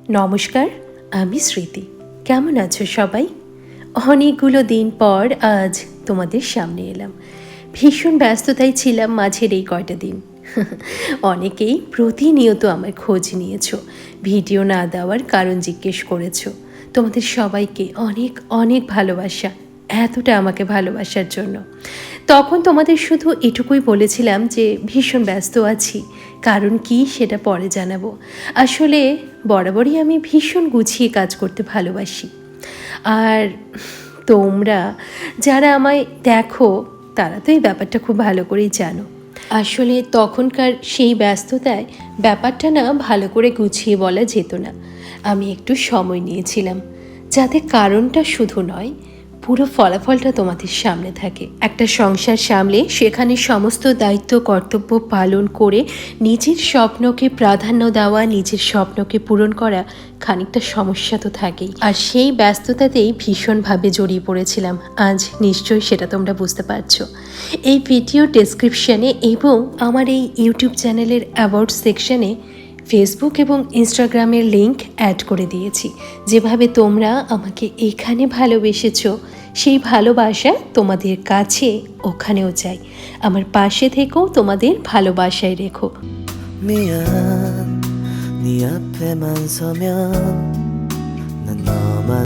নমস্কার, আমি স্মৃতি। কেমন আছো সবাই? অনেকগুলো দিন পর আজ তোমাদের সামনে এলাম। ভীষণ ব্যস্ততায় ছিলাম মাঝের এই কয়টা দিন। অনেকেই প্রতিনিয়ত আমায় খোঁজ নিয়েছো, ভিডিও না দেওয়ার কারণ জিজ্ঞেস করেছো। তোমাদের সবাইকে অনেক অনেক ভালোবাসা, এতটা আমাকে ভালোবাসার জন্য। তখন তোমাদের শুধু এটুকুই বলেছিলাম যে ভীষণ ব্যস্ত আছি, কারণ কি সেটা পরে জানাবো। আসলে বরাবরই আমি ভীষণ গুছিয়ে কাজ করতে ভালোবাসি। আর তোমরা যারা আমায় দেখো তারা তো এই ব্যাপারটা খুব ভালো করেই জানো। আসলে তখনকার সেই ব্যস্ততায় ব্যাপারটা না ভালো করে গুছিয়ে বলা যেত না। আমি একটু সময় নিয়েছিলাম, যাতে কারণটা শুধু নয়, পুরো ফলাফলটা তোমাদের সামনে থাকে। একটা সংসার সামলে সেখানে সমস্ত দায়িত্ব কর্তব্য পালন করে নিজের স্বপ্নকে প্রাধান্য দেওয়া, নিজের স্বপ্নকে পূরণ করা খানিকটা সমস্যা তো থাকেই। আর সেই ব্যস্ততাতেই ভীষণভাবে জড়িয়ে পড়েছিলাম। আজ নিশ্চয়ই সেটা তোমরা বুঝতে পারছো। এই ভিডিও ডেসক্রিপশানে এবং আমার এই ইউটিউব চ্যানেলের অ্যাওয়ার্ড সেকশানে ফেসবুক এবং ইনস্টাগ্রামের লিংক অ্যাড করে দিয়েছি। যেভাবে তোমরা আমাকে এখানে ভালোবেসেছো, সেই ভালোবাসা তোমাদের কাছে ওখানেও চাই। আমার পাশে থেকেও তোমাদের ভালোবাসায় রেখো। 미안 네 앞에만 서면